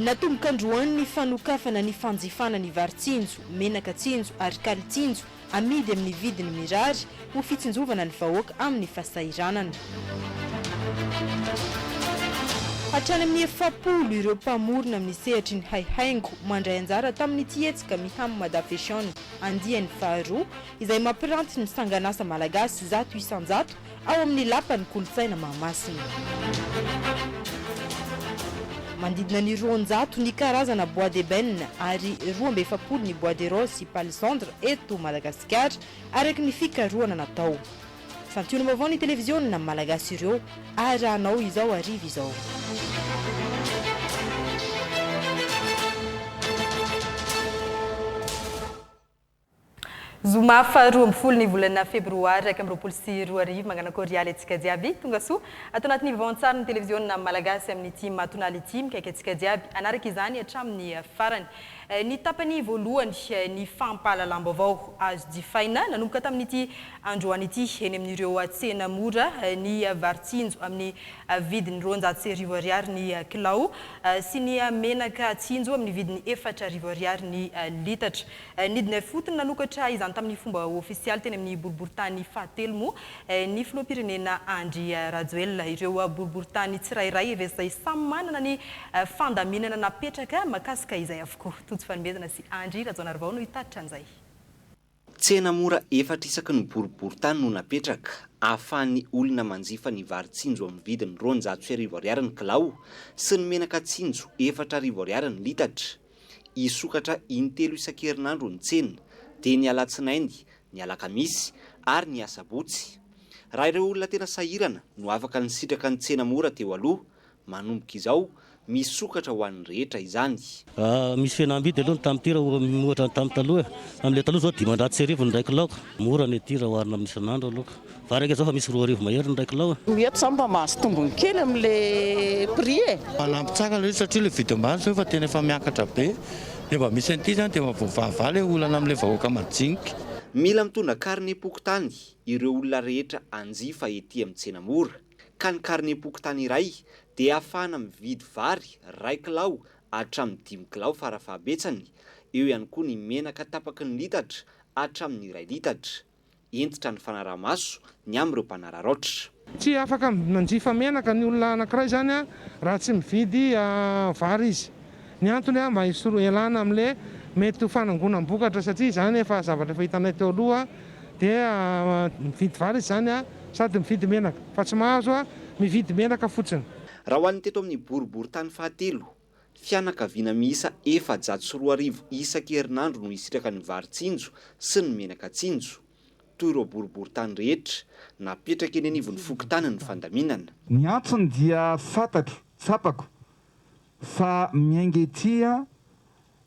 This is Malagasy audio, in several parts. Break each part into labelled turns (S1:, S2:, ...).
S1: Natomboka androany ny fanokafana ny fanjifana ny varitsinjo, menaka tsinjo ary kalitsinjo amidy amin'ny vidiny mirary ho fitsinjovana ny vahoaka amin'ny fahasahiranana. Hatrany amin'ny 700 ireo mpamorona amin'ny sehatry ny haihaingo mandray anjara tamin'ny tietsika Miham Madafeshon andiany faharoa izay mampiranty ny sanganasa malagasy zato isanjato ao amin'ny lapan'ny kolontsaina Mahamasina. Mandidina ny 200 ny karazana bois d'ébène ary 270 ny bois de rose sy palissandre eto Madagasikara araka ny fikarohana natao. Santiono vaovao ny televiziona malagasy ireo arahanao izao arivo izao. Zoma faharoa ambin'ny folo ny volana febroary 2024 magnano korialy antsika jiaby tonga soa ato anatin'ny vaovao-tsara ny televiziona malagasy amin'ny ity matonala ity mikaiky antsika jiaby anaraka izany hatramin'ny farany. Ny tapany voalohany ny fampahalalam-baovao azo jifaina nanomboka tamin'ity androany ity eny amin'ireo tsena mora ny varitsinjo amin'ny vidiny 200 ariary ny kilao sy ny menaka tsinjo amin'ny vidiny 400 ariary ny litatra. Nidina fotony nanokatra izany tamin'ny fomba ofisialy teny amin'ny boriboritany fahatelo moa ny filoham-pirenena Andry Rajoelina. Ireo boriboritany tsirairay evezay samy manana ny fandaminana napetraka makasika izay avokoa. Tojo fanomezana sy Andry Rajoelina no hitatitra an'izay.
S2: Tsena mora efatra isaky ny boriboritany no napetraka ahafahan'ny olona manjifa ny varitsinjo amin'ny vidiny 200 ariary ny kilao sy ny menaka tsinjo 400 ariary ny litatra. Isokatra intelo isan-kerinandro ny tsena dia ny alatsinainy, ny alakamisy ary ny asabotsy. Raha ireo olona tena sahirana no afaka ny sitraka ny tsena mora teo aloha, manomboka izao misokatra ho an'ny rehetra izany.
S3: Misy fihenam-bidy aloha tamin'ity raha ohatra tamin'ny taloha. Amin'ilay taloha zao 900 ny iray kilao. Mora ny ity raha oharina amin'ny isan'andro aloha. Fa araka izao fa misy 2 arivo mahery ny iray kilao.
S4: Mety zao mba mahazo tombony kely amin'ilay prix e.
S5: Manampy tsara ilay satria ilay vidim-bary zao efa tena efa miakatra be. Dia mba misy an'ity zany dia mavoavaly olana amin'ilay vahoaka majinika.
S2: Mila mitondra karine pokotany ireo olona rehetra anjifa ety amin'ny tsena mora. Ka ny karine pokotany iray dia ahafahana mividy vary 2 kilao hatramin'ny 5 kilao farafahabetsany. Eo ihany koa ny menaka tapaky ny litatra hatramin'ny 1 litatra. Entitra ny fanaraha-maso ny amin'ireo mpanararoatra.
S6: Tsy afaka manjifa menaka ny olona anankiray zany raha tsy mividy vary izy. Ny antony mba hisoro elana amin'ilay mety ho fanangonam-bokatra satria zany efa zavatra efa hitanay teo aloha dia mividy vary izy zany sady mividy menaka fa tsy mahazo mividy menaka fotsiny.
S2: Raha ho an'ny teto amin'ny boriboritany fahatelo, fianakaviana miisa 402 isan-kerinandro no isitraka ny varitsinjo sy ny menaka tsinjo. Toy ireo boriboritany rehetra napetraka eny anivon'ny fokontany ny fandaminana.
S7: Ny antony dia fantatro, tsapako fa miaingetia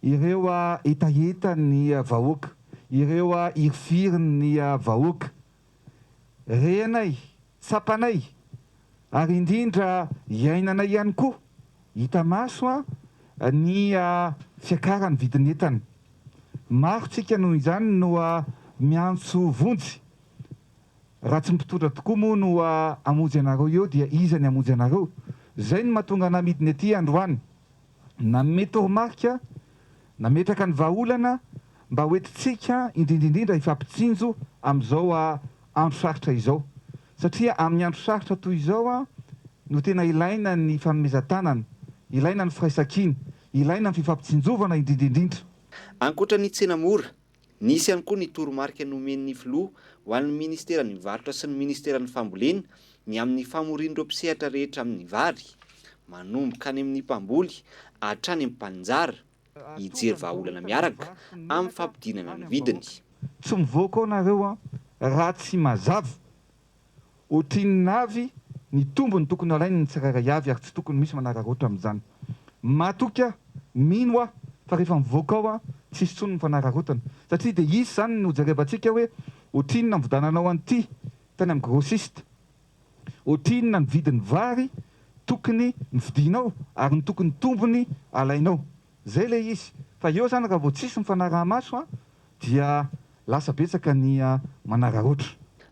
S7: ireo etaeta ny vahoaka, ireo irifirin'ny vahoaka, renay, tsapanay, ary indrindra iainanay ihany koa hita maso ny fiakarany vidiny entana. Maro tsika noho izany no miantso vonjy. Raha tsy mipitodra tokoa moa no amonjy anareo eo dia iza ny amonjy anareo. Zay no mahatonga namidiny ety androany. Namety remarika, nametraka ny vahaolana mba hoentitsika indrindrindrindra ifampitsinjo amin'izao andro sarotra izao. Satria amin'ny andro sarotra toy izao no tena ilaina ny fanomezan-tanana, ilaina ny firaisan-kiny, ilaina ny fifampitsinjovana indrindrindrindra.
S2: Ankoatra ny tsena mora, nisy ihany koa ny toromarika nomen'ny filoha ho an'ny ministeran'ny varotra sy ny ministeran'ny fambolena ny amin'ny famorian'ireo mpisehatra rehetra amin'ny vary, manomboka any amin'ny mpamboly hatrany amin'ny mpanjara, hijery vahaolana miaraka amin'ny fampidinana ny vidiny.
S7: Tsy mivoaka ao nareo raha tsy mazava. Ohatrin'ny navy ny tombony tokony alainy ny tsirairay avy ary tsy tokony misy manararoatra amin'izany. Matoka mino fa rehefa mivoaka ao tsisy tsony ny fanararotana. Satria dia izy zany no jerevantsika hoe ohatrinona mividananao an'ity tany amin'ny grossiste. Ohatrinona ny vidin'ny vary tokony mividinao ary ny tokony tombony alainao. Zay le izy. Fa eo zany raha vao tsisy mifanaraha-maso dia lasa betsaka ny manararoatra.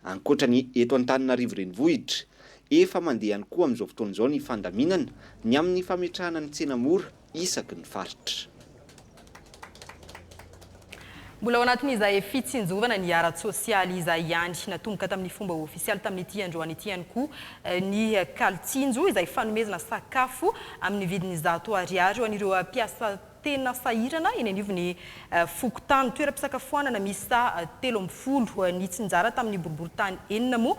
S2: Ankoatra ny eto Antananarivo renivohitra, efa mandeha ihany koa amin'izao fotoana izao ny fandaminana ny amin'ny fametrahana ny tsena mora isaky ny faritra.
S1: Mbola ao anatin'izay fitsinjovana ny ara-tsosialy izay ihany natomboka tamin'ny fomba ofisialy tamin'ity androany ity ihany koa ny kalitsinjo izay fanomezana sakafo amin'ny vidiny 100 ariary ho an'ireo mpiasa tena sahirana eny anivon'ny Fokotany. Toeram-pisakafoanana misa 30 ny tsinjara tamin'ny boriboritany enina moa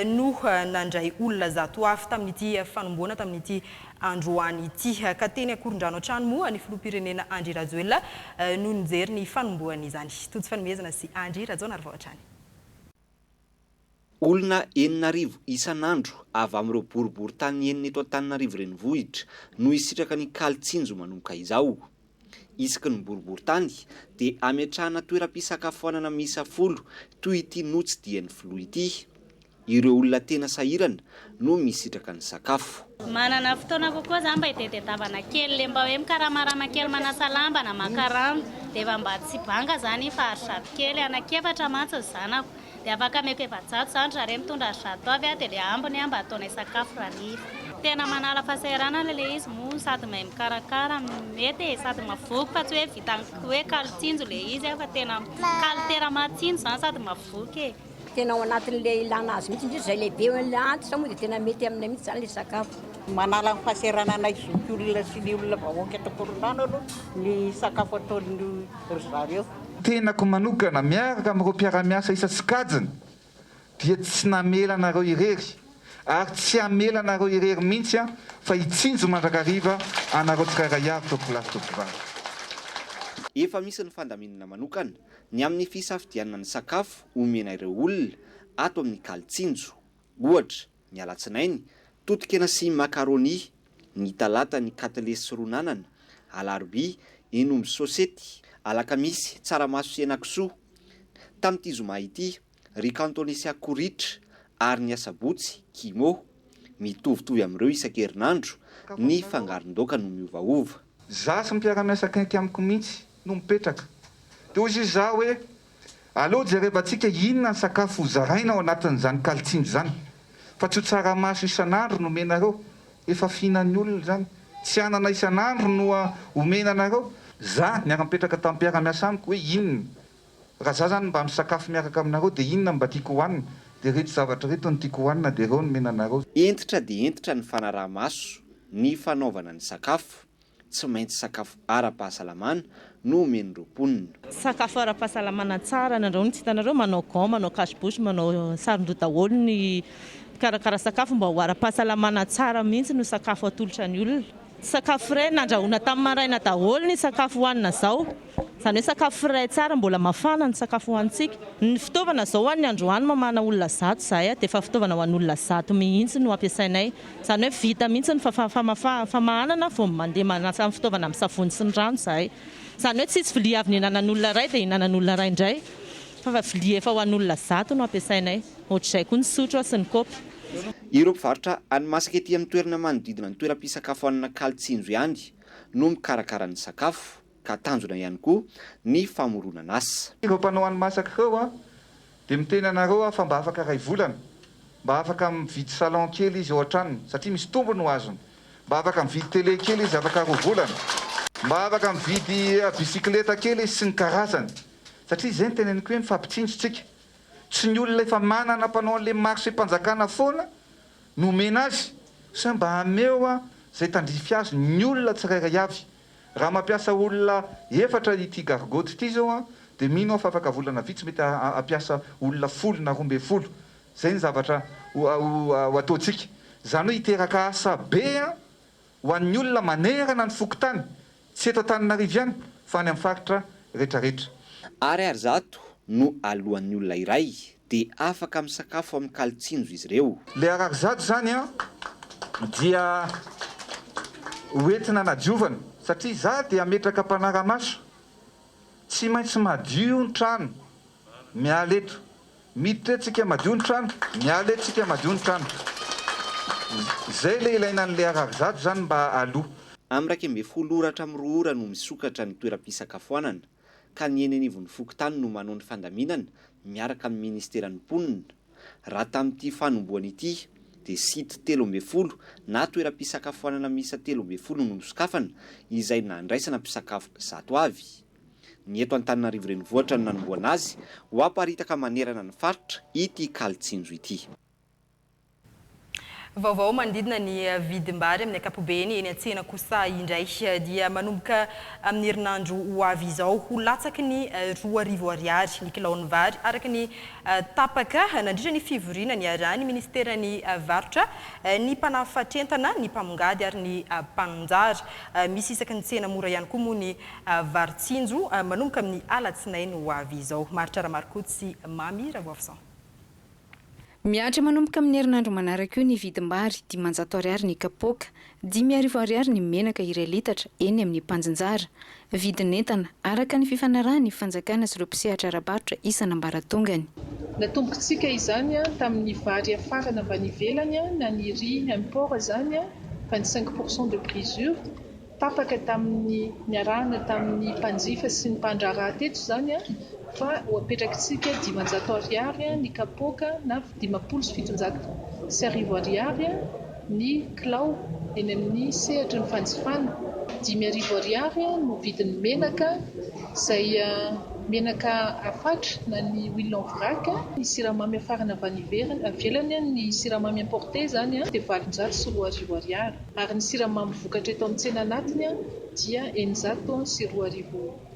S1: no nandray olona 100 afo tamin'ity fanomboana tamin'ity androany ity. Ka teny Akorondrano an-trano moa ny filoham-pirenena Andry Rajoelina no nijery ny fanomboana izany. Tojo fanomezana sy Andry Rajoelina Arvoatrany.
S2: Olona 9,000 isan'andro avy amin'ireo boriboritany enina eto Antananarivo renivohitra no hisitraka ny kalitsinjo manomboka izao. Isaky ny boriboritany dia ametrahana toeram-pisakafoanana miisa 10 toy ity notsy dia ny filoha ity. Ireo olona tena sahirana no misitraka ny sakafo.
S8: Manana fotoana kokoa zany mba hitetevana kely le mba hoe mikaramarama kely manasa lamba na makarano dia efa mba tsy banga zany fa arizato kely anakefatra mantsy zanako dia afaka ameko efajato zany raha mitondra arizato avy dia le ambiny mba ataonay sakafo rariva. Tena manala fahasahiranana le izy moa sady mahay mikarakara mety sady mavoky fa tsy hoe vita hoe kalitsinjo le izy fa tena kalitera matsinjo zany sady mavoky.
S9: Tena ao anatin'le ilana azy mihitsy indrindra izay lehibe antitra moa dia tena mety aminay mihitsy zany le sakafo.
S4: Manala ny fahasahiranana izy olona sy ny olona vahoaka eto Akorondrano aloha ny sakafo ataon'ny zareo.
S7: Tenako manokana miaraka amin'ireo mpiara-miasa isa-tsikajiny dia tsy namela anareo irery ary tsy amela anareo irery mihitsy fa hitsinjo mandrakariva anareo tsirairay avy topolasy topovary.
S2: Efa misy ny fandaminana manokana ny amin'ny fisafidianana ny sakafo omena ireo olona ato amin'ny kalitsinjo. Ohatra ny alatsinainy totokena sy makaroni, ny talata ny katlesy sy ronanana, alarobia enomby sosety, alakamisy tsaramaso sy henakisoa, tamin'ity zoma ity rikantony sy akoritra ary ny asabotsy kimo. Mitovitovy amin'ireo isan-kerinandro ny fangaron-daoka no miovaova.
S7: Za sy mpiara-miasa akaiky amiko mihitsy no mipetraka dia ozy izy za hoe aleo jerevantsika inona ny sakafo zaraina ao anatin'izany kalitsinjo zany fa tsy ho tsaramaso isan'andro no omenareo efa fihinan'ny olona zany, tsy anana isan'andro no omenanareo. Za niara mipetraka tamin'ny mpiara-miasa amiko hoe inona raha za zany mba misakafo miaraka aminareo dia inona mba tiako hohanina dia reto zavatra reto no tiako hohanina dia ireo no menanareo.
S2: Entitra dia entitra ny fanaraha-maso ny fanaovana ny sakafo. Tsy maintsy sakafo ara-pahasalamana no omen'ireo mponina.
S10: Sakafo ara-pahasalamana tsara nandrahoana tsy hitanareo manao gant, manao kasibosy, manao saron-doha daholo ny karakara sakafo mba ho ara-pahasalamana tsara mihitsy no sakafo atolotra ny olona. Sakafo iray nandrahoana tamin'ny maraina daholo ny sakafo hohanina zao. Izany hoe sakafo iray tsara mbola mafana ny sakafo hohanintsika. Ny fitaovana zao ho an'ny androany mamana olona 100 zay dia efa fitaovana ho an'olona 100 mihitsy no ampiasainay. Izany hoe vita mihitsy ny famahanana vao mandeha manasa amin'ny fitaovana amin'ny savony sy ny rano zay. Izany hoe tsisy vilia avy nihinanan'olona iray dia hihinanan'olona iray indray fa vilia efa ho an'olona 100 no ampiasainay. Ohatr'izay koa ny sotro sy ny kaopy.
S2: Ireo mpivarotra any-masaka ety amin'ny toerana manodidina ny toeram-pisakafoanana kalitsinjo ihany no mikarakara ny sakafo ka tanjona ihany koa ny famoronana asa.
S7: Ireo mpanao hani-masaka ireo dia miteny anareo fa mba afaka ray volana, mba afaka mividy salon kely izy ao an-tranony satria misy tombony ho azony, mba afaka mividy télé kely izy afaka roa volana, mba afaka mividy bisikileta kely izy sy ny karazany satria izay ny teneniko hoe mifampitsinjotsika. Tsy ny olona efa manana mpanao an'ilay marché mpanjakana foana no omena azy sa mba hameo izay tandrify azy ny olona tsirairay avy. Raha mampiasa olona efatra ity gargote ity zao dia mino fa afaka volana vitsy mety ampiasa olona 10 na 12. Zay ny zavatra ho ataontsika. Izany hoe hiteraka asa be ho an'ny olona manerana ny Fokotany, tsy eto Antananarivo ihany fa any amin'ny faritra rehetrarehetra.
S2: Ary zato no alohan'ny olona iray dia afaka misakafo amin'ny kalitsinjo izy ireo.
S7: Le ararizato zany dia hoentina nadiovana satria za dia ametraka mpanara-maso tsy maintsy madio ny trano miala eto. Miditra tsika madio ny trano, miala eto tsika madio ny trano. Zay le ilaina an'le ararizato zany mba aloha.
S2: Amin'ny 12 oratra amin'ny 2 ora no misokatra ny toeram-pisakafoanana ka ny eny anivon'ny Fokotany no manao ny fandaminana miaraka amin'ny ministeran'ny mponina. Raha tamin'ity fanomboana ity dia sity 13 na toeram-pisakafoanana miisa 13 no nosokafana izay nandraisana mpisakafo 100 avy. Ny eto Antananarivo renivohitra no nanomboana azy ho aparitaka manerana ny faritra ity Kalitsinjo ity.
S1: Vaovao manodidina ny vidim-bary amin'ny ankapobeny eny an-tsena kosa indray dia manomboka amin'ny herinandro ho avy izao ho latsaky ny 2 ariary ny kilaon'ny vary araka ny tapaka nandritra ny fivoriana ny arahany ministerany varotra ny mpanafatrentana ny mpamongady ary ny mpananjara. Misy isaky ny tsena mora ihany koa moa ny varitsinjo manomboka amin'ny alatsinainy ho avy izao. Maritra Ramarikotsy Mami Ravoafsan.
S11: Miatra manomboka amin'ny herinandro manaraka io ny vidim-bary 500 ariary ny kapoaka, 10 ariary ny menaka iray litatra eny amin'ny mpanjinjara. Vidin'entana araka ny fifanarahany fanjakana sy ireo mpisehatra ara-barotra isan'ambaratongany.
S12: Natombokantsika izany tamin'ny vary afarana avy any ivelany na ny riz import zany 25% de brisure, tapaka tamin'ny niarahana tamin'ny mpanjifa sy ny mpandraharaha teto zany fa apetrakintsika 500 ariary ny kapoaka na 570 sy 10 ariary ny kilao eny amin'ny sehatra ny fanjifana. 10 ariary no vidin'ny menaka izay menaka afatra na ny huile en vrac, ny siramamy afarana avy any ivelany ny siramamy importé zany dia 700 sy 2 ariary ary ny siramamy vokatra eto amin'ny tsena anatiny dia 900 sy 2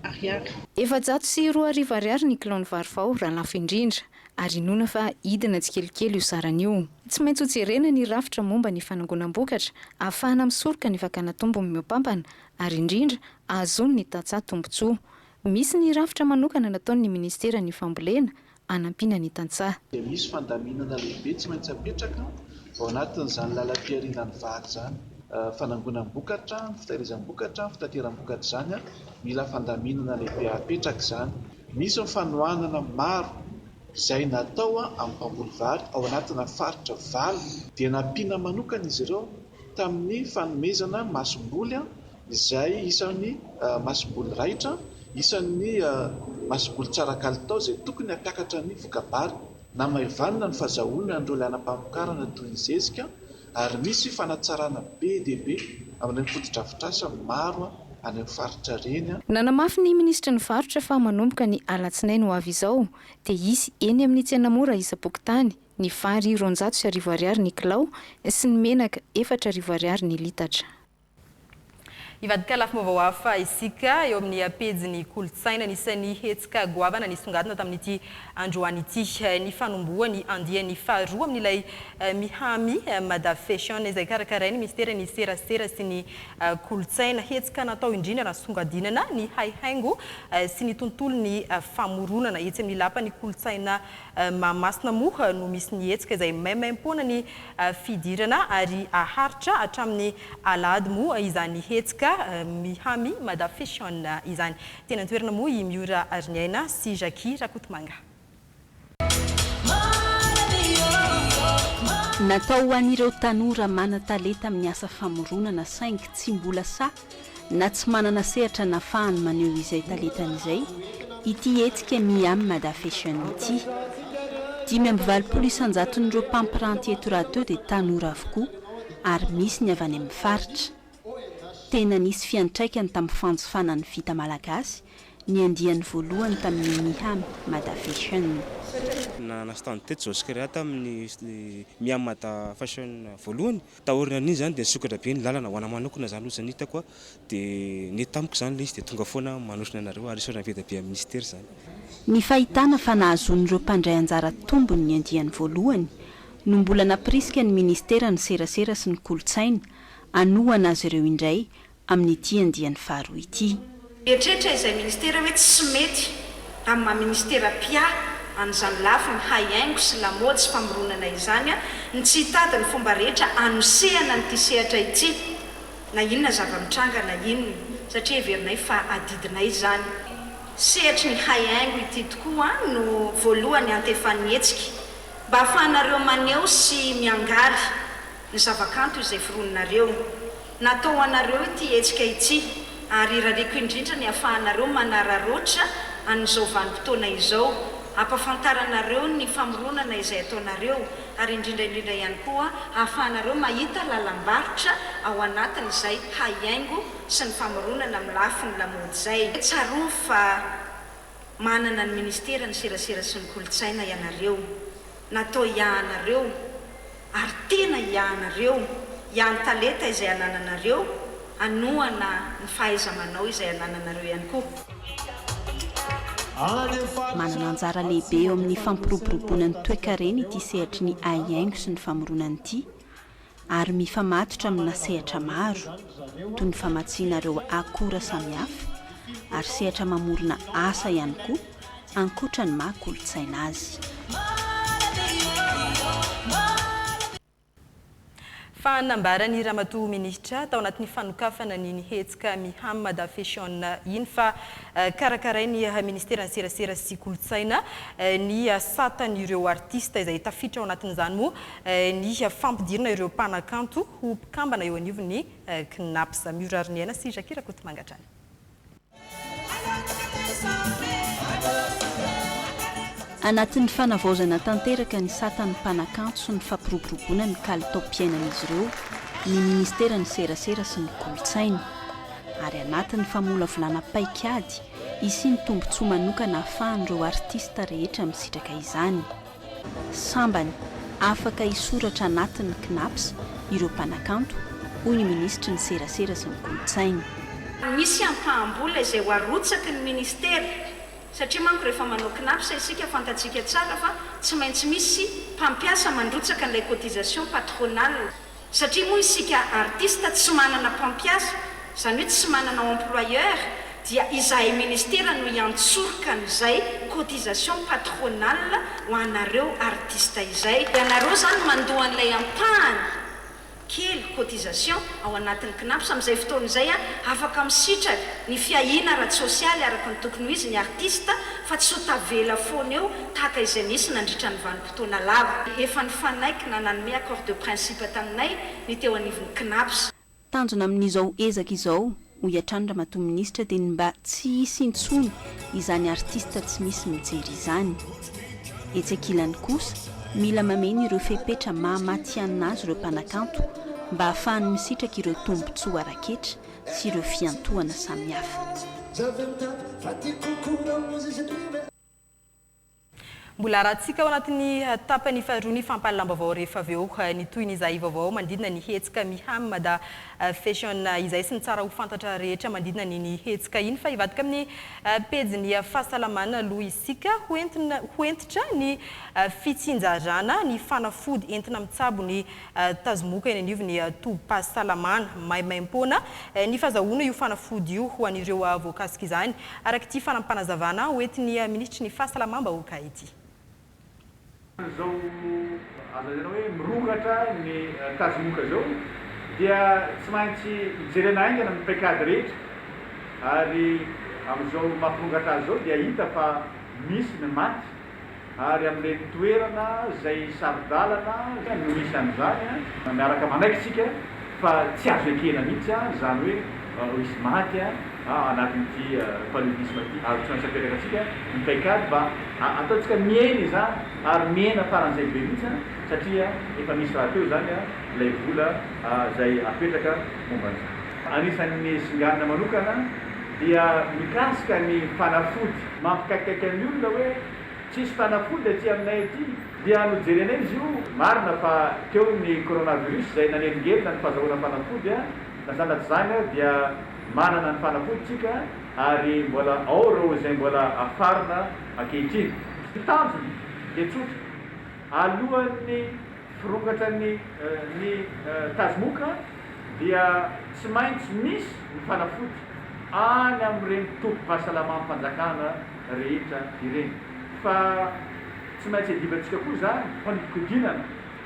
S12: ariary.
S11: 700 sy 2 ariary ny kilao ny vary vao raha lafo indrindra ary inona fa hidina tsikelikely io saran'io. Tsy maintsy hojerena ny rafitra momba ny fanangonam-bokatra ahafahana misoroka ny vakana tombony miompampana ary indrindra ahazony ny tatsaha tombotsoa. Misy ny rafitra manokana nataon'ny ministera ny fambolena anampiana ny tantsaha.
S13: Misy fandaminana lehibe tsy maintsy apetraka ao anatin'izany lalam-piarinan'ny vary zany. Fanangonam-bokatra, fitahirizam-bokatra, fitateram-bokatra zany mila fandaminana lehibe apetraka izany. Misy ny fanohanana maro izay natao amin'ny mpamboly vary ao anatina faritra valo dia nampiana manokana izy ireo tamin'ny fanomezana masom-boly izay isan'ny masom-boly raitra, isan'ny masom-boly tsara kalitao izay tokony hampiakatra ny vokabary na maivanina ny fahazahoana andreo lanam-pamokarana toy ny zezika ary misy fanatsarana be dia be amin'ny foto-drafitrasa maro any amin'ny faritra reny.
S11: Nanamafy ny ministra ny varotra fa manomboka ny alatsinainy ho avy izao dia isy eny amin'ny tsena mora isa-pokotany ny vary 210 ariary ny kilao sy ny menaka 4 ariary ny litatra.
S1: Ivadika lafim-baovao hafa isika eo amin'ny pejiny kolontsaina nisan'ny hetsika goavana nisongadina tamin'ity androany ity ny fanomboany andiany faharoa amin'ilay mihamy Mada Fashion izay karakarainy ministera ny serasera sy ny kolontsaina hetsika natao indrindra nasongadinana ny haihaingo sy ny tontolo ny famoronana etsy amin'ny lapa ny kolontsaina Mahamasina moa no misy ny hetsika izay maimaim-poana ny fidirana ary aharitra hatramin'ny alady moa izany hetsika mihamy Mada Fashion izany. Tena toerana moa i Miora Arniaina sy Jackie Rakotomanga.
S14: Natao ho an'ireo tanora manan-talenta amin'ny asa famoronana saingy tsy mbola sa na tsy manana sehatra nafahany maneho izay talentan'izay ity hetsika mihamy Mada Fashion ity. 520 isanjaton'ireo mpampiranty eto raha teo dia tanora avokoa ary misy ny avy any amin'ny faritra. Tena nisy fiantraikany tamin'ny fanjofanany vita malagasy ny andiany voalohany tamin'ny mihamy Mada Fashion.
S15: Nasitany teto zao sikary tamin'ny mihamy Mada Fashion voalohany tahorina an'iny zany dia nisokatra be ny lalana ho ana manokana zany ozy anitako dia ny tamiko zany le izy dia tonga foana manosina anareo ary isaorana veda be amin'ny ministera zany.
S14: Ny fahitana fa nahazon'ireo mpandray anjara tombony ny andiany voalohany no mbola napirisika ny ministera ny serasera sy ny kolontsaina anohana azy ireo indray amin'ity andiany faharoa ity.
S16: Eritreretra izay ministera hoe tsy mety amin'ny maha-ministera pia an'izany lafy ny haihaingo sy lamaody sy famoronana izany ny tsy hitady ny fomba rehetra anosehana ny tisehatra ity na inona zava-mitranga na inona satria heverinay fa adidinay zany. Sehatry ny haihaingo ity tokoa no voalohany antefan'ny hetsika mba ahafahanareo maneho sy miangaly ny zavakanto izay fironinareo. Natao anareo ity hetsika ity ary rareko indrindra ny ahafahanareo manararoatra an'izao vanim-potoana izao ampafantaranareo ny famoronana izay ataonareo ary indrindraindrindra ihany koa ahafahanareo mahita lalam-barotra ao anatin'izay haiaingo sy ny famoronana amin'ny lafiny lamaody izay. Tsaroa fa manana ny ministera ny serasera sy ny kolotsaina ianareo, natao iahanareo ary tena iahanareo, ihany talenta izay anananareo, anohana ny fahaiza-manao izay anananareo ihany koa.
S14: Manana anjara lehibe eo amin'ny fampiroboroboana ny toe-karena ity sehatry ny haiaingo sy ny famoronana ity, ary mifamatotra amina sehatra maro toy ny famatsiana ireo akora samihafa ary sehatra mamorona asa ihany koa ankoatra ny maha-kolotsaina azy.
S1: Fanambarany Ramatoa Ministra tao anatin'ny fanokafana ny hetsika Mihamad Fashion iny fa karakarainy ministeran'ny serasera sy kolotsaina ny satan'ireo artista izay tafiditra ao anatin'izany moa ny fampidirana ireo mpanakanto ho mpikambana eo anivon'ny KNAPS. Miorariniana sy Jakira Kotomangatrany.
S14: Anatin'ny fanavaozana tanteraka ny satan'ny mpanakanto sy ny fampiroboroboana ny kalitao-piainan'izy ireo ny ministeran'ny serasera sy ny kolotsaina, ary anatin'ny famolavolana paikady isy ny tombontsoa manokana ahafahan'ireo artista rehetra misitraka izany. Sambany afaka hisoratra anatin'ny KNAPS ireo mpanakanto hoy ny ministra ny serasera sy ny kolotsaina.
S16: Misy ampahambola izay ho arotsaky ny ministera satria manko rehefa manao KNAPS isika fantatsika tsara fa tsy maintsy misy mpampiasa mandrotsaka n'ilay cotisation patronale satria moa isika artista tsy manana mpampiasa, izany hoe tsy manana employeur, dia izahay ministera no iantsoroka n'izay cotisation patronale ho anareo artista izay. Ianareo zany mandoha an'ilay ampahany kely cotisation ao anatin'ny KNAPS amin'izay fotoana izay afaka misitraka ny fiahina ara-tsosialy araka ny tokony ho izy ny artista fa tsy ho tavela foana eo tahaka izay misy nandritra ny vanim-potoana lava. Efa nifanaikina nanome accord de principe taminay ny teo anivon'ny KNAPS.
S14: Tanjona amin'izao ezaka izao ho iatrany Ramatoa Ministra dia mba tsy hisy intsony izany artista tsy misy mijery izany. Etsakilany kosa mila mameno ireo fepetra mahamatianina azy ireo mpanakanto mba ahafahany misitraka ireo tombontsoa araketra sy ireo fiantohana samihafa.
S1: Mbola rahantsika ao anatin'ny tapany faharoa ny fampahalambavao rehefa avy eo ny toy ny izay vaovao mandidina ny hetsika Mihamad Fashion izay sy ny tsara ho fantatra rehetra mandidina ny hetsika iny fa hivadika amin'ny pejiny fahasalamana aloha isika hoentitra ny fitsinjarana ny fanafody entina mitsabo ny tazomoka eny anivon'ny tobim-pahasalamana maimaim-poana ny fahazahoana io fanafody io ho an'ireo voakasika izany araka ity fanampanazavana hoentin'ny ministry ny fahasalamam-bahoaka ity.
S17: Zao azazana hoe mirongatra ny tazomoka zao dia tsy maintsy mijerena aingana amin'ny paikady rehetra ary amin'izao mampirongatra azy zao dia hita fa misy ny maty ary amin'ilay toerana izay sarodalana no misy an'izany miaraka manaikitsika fa tsy azo ekena mihitsy zany hoe misy maty anatin'ity paludisme ity ary tsy maintsy apetraka atsika ny paikady mba ataontsika mieny zany ary miena faran'izay be mihitsy satria efa misy raha teo zany ilay vola izay apetraka momban'izany. Anisan'ny singanina manokana dia mikasika ny fanafody mampikaikaiky amin'ny olona hoe tsisy fanafody aty aminay aty dia nojerenay izy io marina fa teo ny coronavirus izay nanengelina ny fahazahoana fanafody nazana tsy zany dia manana ny fanafody tsika ary mbola ao reo izay mbola afarina ankehitriny. Tanjony dia tsotra alohan'ny firongatra ny tazomoka dia tsy maintsy misy ny fanafody any amin'ireny tobim-pahasalamam-panjakana rehetra ireny fa tsy maintsy adivantsika koa zany fanodikodinana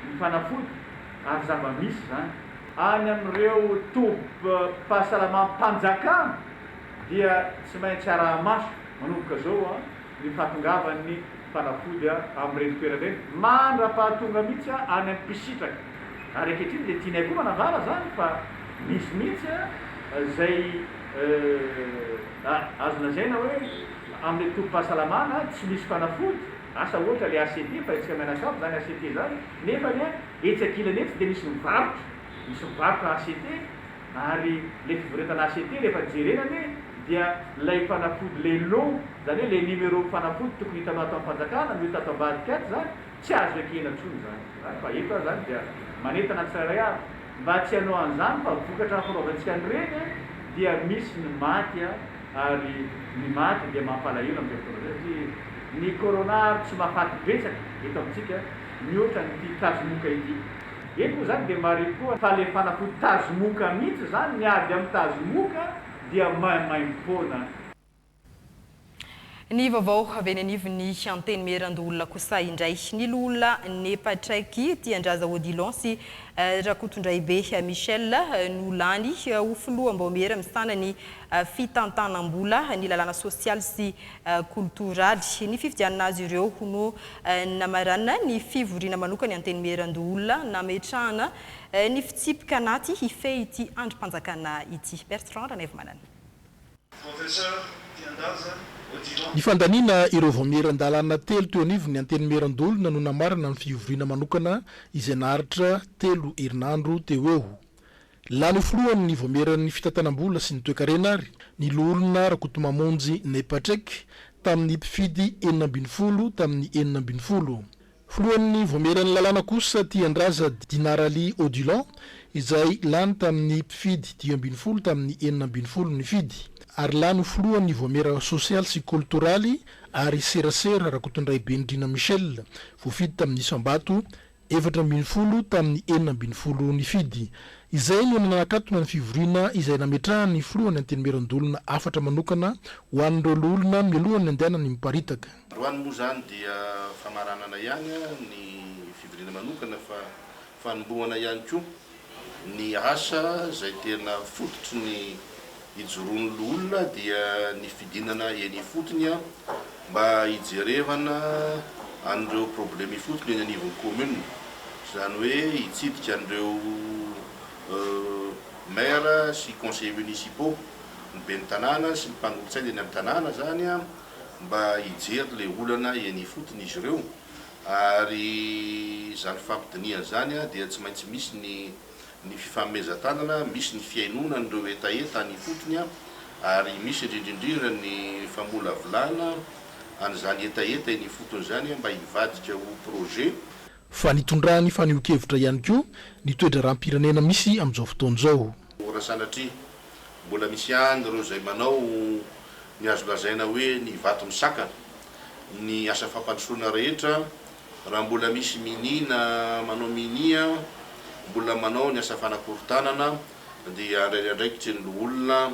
S17: ny fanafody ary zava-misy zany any amin'ireo tobim-pahasalamam-panjakana dia tsy maintsy araha-maso manomboka zao ny fahatongavan'ny fanafody amin'ireny toerana ireny mandra-pahatonga mihitsy any amin'ny mpisitraka ary ankehitriny dia tianay koa manavara zany fa misy mihitsy zay azo lazaina hoe amin'ilay tobim-pahasalamana tsy misy fanafody asa ohatra le ACT fa etsika mianasavy zany ACT zany nefa ny etsy ankilany etsy dia misy mivarotra ACT ary le fivoretana ACT rehefa jerenany dia lay fanafody le lot zany hoe le numéro fanafody tokony hitanao ato amin'ny fanjakana no hita ato ambadika ato zany tsy azo ekena ntsony zany fa eto zany dia manentana tsirairay avy mba tsy hanao an'izany fa vokatra fanaovantsika an'ireny dia misy ny maty ary ny maty dia mampalahelo amin'izay fotoana zay satria ny corona tsy mahafaty betsaka eto amintsika mihoatra nyty tazomoka ity eto moa zany dia mari koa fa le fanafody tazomoka mihitsy zany miady amin'ny tazomoka dia maimpoana.
S1: Ny vaovao avy any anivon'ny anteny Merandoholona kosa indray ny lola nepatraiky Tiandraza Odilon sy Rakotondraibe Michel no lany ho filoha-mbaomera misana ny fitantanam-bola ny lalàna sosialy sy kulturaly ny fifidianana azy ireo no namarana ny fivoriana manokana ny anteny Merandoholona nametrahana ny fitsipika anaty hifehy ity androm-panjakana ity. Bertrand Ranevimanana.
S18: Professeur Tiandraza
S19: Ny fandaniana ireo voameran-dalàna telo teo anivon'ny anteny Merandoholona no namarana ny fivoriana manokana izay naharitra 3 herinandro teo eo. Lany filohany ny voameran'ny fitantanam-bola sy ny toe-karena ary ny loholona Rakotomamonjy Nepatraiky tamin'ny mpifidy 470 tamin'ny 470. Filohan'ny voameran'ny lalàna kosa Tiandraza Dinarali Odilon izay lany tamin'ny mpifidy 10 tamin'ny 470 ny fidy. Ary lany filohan'ny voamera sosialy sy kulturaly ary serasera Rakotondraibe Ndrina Michel voafidy tamin'ny Isambato 470 tamin'ny 470 ny fidy. Izay no nanakatona ny fivoriana izay nametrahany filohan'ny anteny Merandoholona afatra manokana ho an'ireo olona mialohany andehanany miparitaka.
S18: Roany moa zany dia famaranana ihany ny fivoriana manokana fa fanombohana ihany koa ny asa izay tena fototry ny ijoroan'ny olona dia ny fidinana eny fotony mba hijerevana an'ireo problemy fotony eny anivon'ny commune zany hoe hitsidika an'ireo maire sy conseil municipaux ny ben'ny tanàna sy ny mpangolotsaina eny amin'ny tanàna zany mba hijery le olana eny fotony izy ireo ary zany fampidiniana zany dia tsy maintsy misy ny fifamezan-tanana, misy ny fiainona n'ireo etaeta ny fotony ary misy indrindrindrindra ny famolavolana an'izany etaeta ny fotony zany mba hivadika ho projet.
S19: Fa nitondrany fanio-kevitra ihany koa ny toedra rahampirenena misy amin'izao fotoana izao.
S18: Ora sanatria mbola misy ihany ireo izay manao ny azo lazaina hoe ny vato misakana ny asa fampandrosoana rehetra raha mbola misy minina manao minia mbola manao ny asa fanakorontanana dia ndraikindraikitry ny olona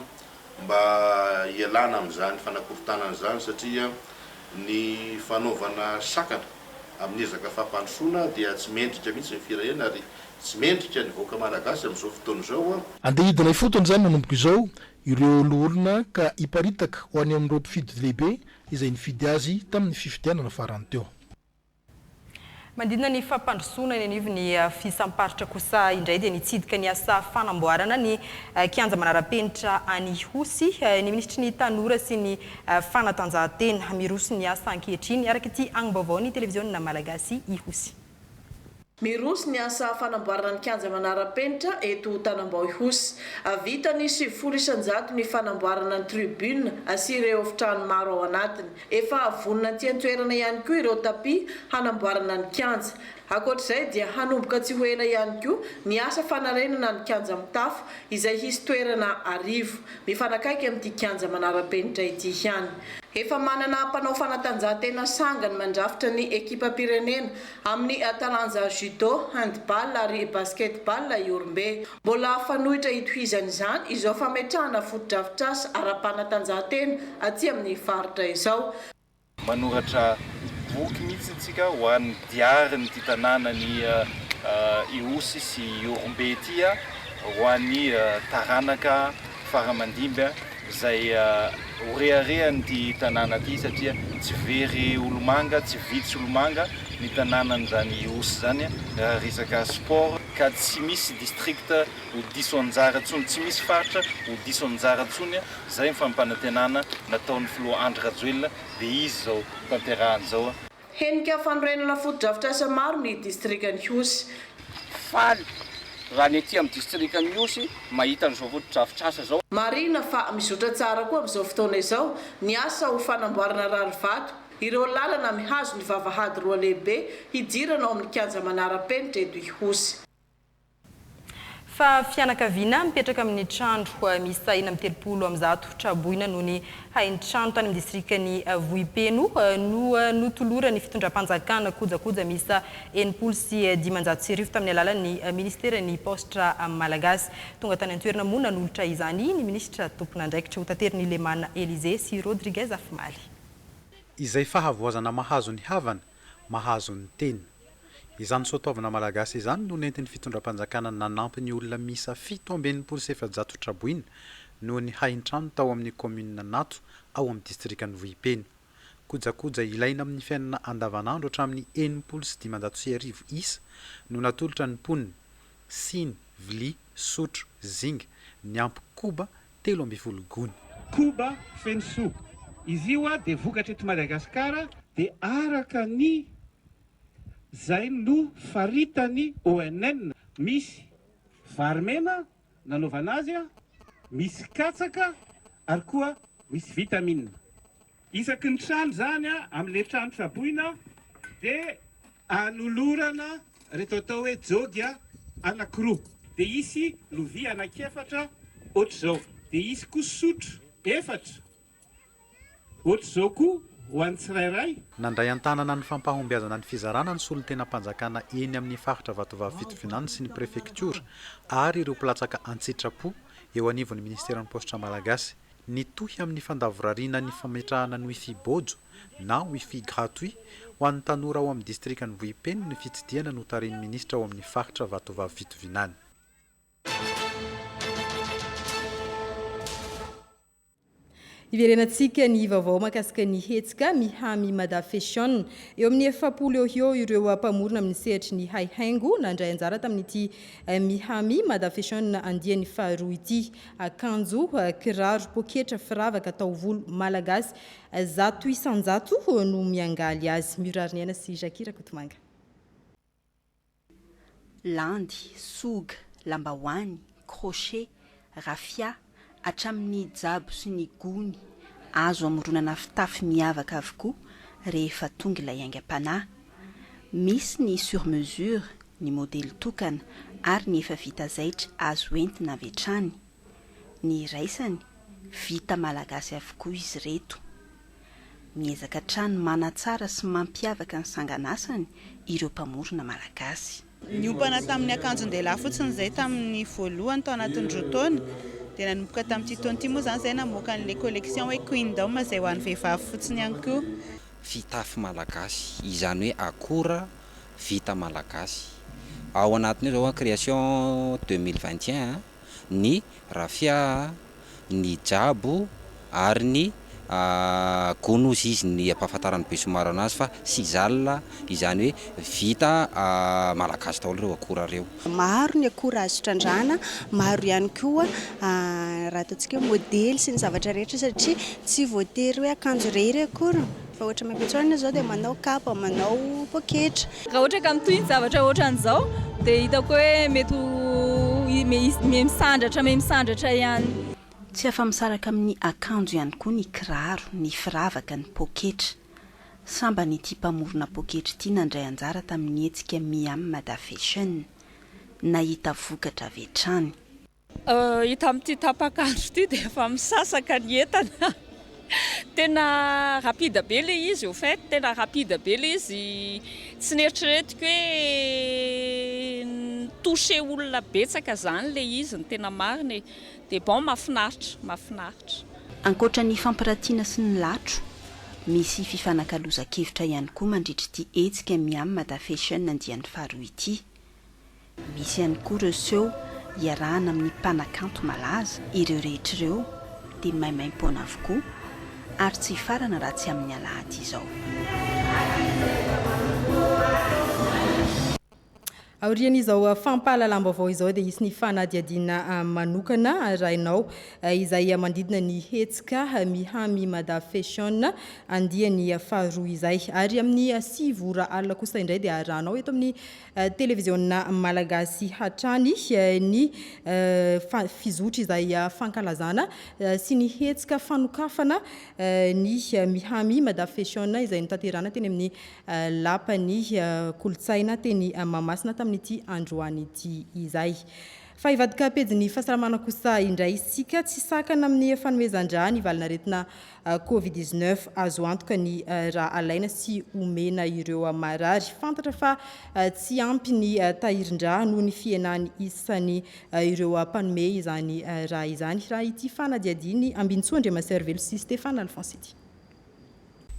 S18: mba ialana amin'izany fanakorontanana zany satria ny fanaovana sakana amin'ny ezaka fampandrosoana dia tsy mendrika mihitsy ny firenena ary tsy mendrika ny vahoaka malagasy amin'izao fotoana izao.
S19: Andehidina ifotony zany manomboka izao ireo olona ka hiparitaka ho any amin'ireo mpifidy lehibe izay nifidy azy tamin'ny fifidianana farany teo.
S1: Mandina ny fampandrosoana ny anivon'ny fisamparitra kosa indray dia nitsidika ny asa fanamboarana ny kianja manara-penitra any Hosy ny ministry ny tanora sy ny fanatanjahantena miroso ny asa ankehitriny araka ity agnibaovao ny televiziona malagasy i Hosy.
S20: Miroso ny asa fanamboarana ny kianja manara-penitra eto Tanambao Hosy. Vita ny 70,000 ny fanamboarana ny tribune sy ireo efitrano maro ao anatiny. Efa vonona tian-toerana ihany koa ireo tapi hanamboarana ny kianja. Ankoatr'izay dia hanomboka tsy ho ela ihany koa ny asa fanarenana ny kianja mitafo izay hisy toerana arivo mifanakaiky amin'ity kianja manara-penitra ity ihany. Efa manana mpanao fanatanjahantena sangany mandrafitra ny ekipa pirenena amin'ny talanja judo, handball ary basketball Iorombe. Mbola fanohitra hitohizana izany izao fametrahana foto-drafitr'asa ara-panatanjahantena aty amin'ny faritra izao.
S21: Manoratra boky mihitsy tsika ho an'ny diariny ty tanàna ny Ihosy sy Iorombe ity ho an'ny taranaka faramandimby izay horeharehany ty tanàna ty satria tsy very olomanga, tsy vitsy olomanga ny tanànan'izany Ihosy zany raha resaka sport ka tsy misy district ho diso anjara tsony, tsy misy faritra ho diso anjara tsony zay ny fampanantenana nataon'ny filoha Andry Rajoelina dia izy zao tanterahany zao.
S20: henika fanorenana foto-drafitrasa maro ny distrikany Hiosy.
S3: Faly raha ny ety amin'ny distrikany Hiosy mahita an'izao foto-drafitrasa zao.
S20: Marina fa mizotra tsara koa amin'izao fotoana izao ny asa ho fanamboarana rarivato. Ireo lalana mihazo ny vavahady roa lehibe hidirana ao amin'ny kianja manara-penitra eto Hiosy.
S1: Fa fianakaviana mipetraka amin'ny trano misy 430 traboina noho ny hain-trano tany amin'ny distrikany Vohipeno no notolorany fitondram-panjakana kojakoja misy 910 tamin'ny alalan'ny ministerany postra malagasy. Tonga tany an-toerana moa nanolotra izany ny ministra tompon'andraikitra hotateriny Lemana Elize sy Rodriguez Afimaly.
S22: Izay fahavoazana mahazo ny havana, mahazo ny teny. Izany soatoavana malagasy izany no nentin'ny fitondram-panjakana nanampy ny olona misa 780 traboina noho ny hain-trano tao amin'ny commune Nato ao amin'ny distrikany Vohipeno. Kojakoja ilaina amin'ny fiainana andavanandro hatramin'ny 910 isa no natolotra ny ponina, siny, vilia, sotro, zinga, ny ampy koba 13 gony.
S6: Koba fenso. Izy io dia vokatra eto Madagasikara dia araka ny zay no faritany ONN. Misy varimena nanaovana azy, misy katsaka ary koa misy vitamine. Isaky ny trano zany amin'ilay trano traboina dia anolorana reto atao hoe jogy anankiroa. Dia isy lovia anankiefatra ohatr'izao. Dia isy koa sotro efatra ohatr'izao koa ho an'ny tsirairay.
S22: Nandray an-tanana ny fampahombiazana ny fizarana ny solon-tena-panjakana eny amin'ny faritra Vatovavy fitovinany sy ny prefektura ary ireo mpilatsaka an-tsitrapo eo anivon'ny ministeran'ny postra malagasy nitohy amin'ny fandavorariana ny fametrahana ny wifi bojo na wifi gratuit ho an'ny tanora ao amin'ny distrikany Vohipeno ny fitsidiana no tarin'ny ministra ao amin'ny faritra Vatovavy fitovinany.
S1: Iverenantsika ny vaovao mahakasika ny hetsika mihamy Madafession eo amin'ny 700 eo ireo mpamorona amin'ny sehatry ny haihaingo nandray anjara tamin'ity mihamy Madafession andiany faharoa ity. Akanjo, kiraro, poketra, firavaka, taovolo malagasy 100 no miangaly azy. Mirariniana sy Jakira Kotomanga.
S14: Landy, soga, lambahoany, crochet, rafia hatramin'ny jabo sy ny gony azo amoronana fitafy miavaka avokoa rehefa tonga ilay aingam-panahy. Misy ny sur mesure, ny modely tokana ary ny efa vita zaitra azo entina avy hatrany. Ny raisany vita malagasy avokoa izy reto. Miezaka trano manatsara sy mampiavaka ny sanganasany ireo mpamorona malagasy.
S23: Niompana tamin'ny akanjon-dehilahy fotsiny izay tamin'ny voalohany tao anatin'ny roa taona dia nanomboka tamin'ity taona ity moa zany izay namoaka an'ilay collection hoe Queendom izay ho an'ny vehivavy fotsiny ihany koa.
S24: Fitafy malagasy, izany hoe akora vita malagasy. Ao anatin'io zao création 2021 ny rafia, ny jabo ary ny gonozy izy ny ampahafantarany be somaro anazy fa sizalina izany hoe vita malagasy daholo ireo akora reo.
S25: Maro ny akora azo trandrahana, maro ihany koa raha ataontsika modely sy ny zavatra rehetra satria tsy voatery hoe akanjo irery akora. Fa ohatra mampiatsarana zao dia manao kapa, manao poketra.
S26: Raha ohatra ka mitohy ny zavatra ohatran'izao dia hitako hoe mety misandratra ihany.
S14: Tsy afa-misaraka amin'ny akanjo ihany koa ny kiraro, ny firavaka, ny poketra. Samba n'ity mpamorona poketra ity nandray anjara tamin'ny hetsika Miam Madafession. Nahita vokatra avy hatrany.
S26: Hita amin'ity tapakandro ity dia efa misasaka ny entana. Tena rapide be ilay izy, au fait, tena rapide be ilay izy. Tsy neritreretiko hoe touché olona betsaka zany ilay izy ny tena marina. Dia bon, mahafinaritra.
S14: Ankoatra ny fampirantiana sy ny latro, misy fifanakaloza-kevitra ihany koa mandritra ity hetsika Miam Madafession andiany faharoa ity. Misy ihany koa ireo seho iarahana amin'ny mpanakanto malaza. Ireo rehetra ireo dia maimaim-poana avokoa ary tsy farana raha tsy amin'ny alahady izao.
S1: Aorian'izao fampahalalam-baovao izao dia isy ny fanadihadiana manokana rainao izay mandidina ny hetsika mihamy Mada Fashion andiany faharoa izay ary amin'ny 6 ora alina kosa indray dia arahanao eto amin'ny televiziona malagasy hatrany ny fizotra izay fankalazana sy ny hetsika fanokafana ny mihamy Mada Fashion izay notanterana teny amin'ny lapany kolotsaina teny Mahamasina tamin'ity androany ity izay. Fa ivadika pejy fahasalamana kosa indray isika tsy sakana amin'ny fanomezan-drà ny valinaretina Covid-19 azo antoka ny raha alaina sy omena ireo marary. Fantatra fa tsy ampy ny tahirin-drà noho ny fienany isan'ny ireo mpanome izany raha izany. Raha ity fanadiadiny Ambintsoa Andriamaservelo sy Stéphane Alphonse ity.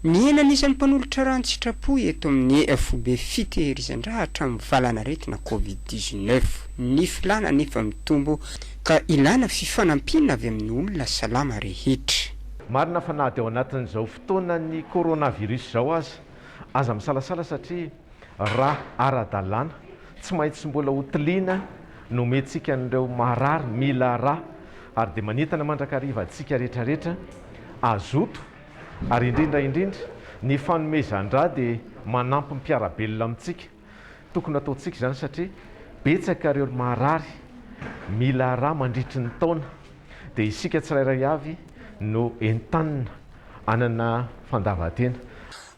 S4: Mihena anisan'ny mpanolotra rano-tsitrapo eto amin'ny fobe fitehirizan-drà hatramin'ny valanaretina Covid-19 ny filana nefa mitombo ka ilana fifanampiana avy amin'ny olona salama rehetra.
S5: Marina fa na dia ao anatin'izao fotoana ny coronavirus zao aza misalasala satria raha ara-dalàna tsy maintsy mbola hotiliana nomentsika an'ireo marary mila raha ary dia manentana mandrakariva antsika rehetrarehetra azoto ary indrindra ny fanomezan-drà dia manampy ny mpiarabelona amintsika tokony ataontsika izany satria betsaka ireo marary mila raha mandritry ny taona dia isika tsirairay avy no entanina anana fandavan-tena.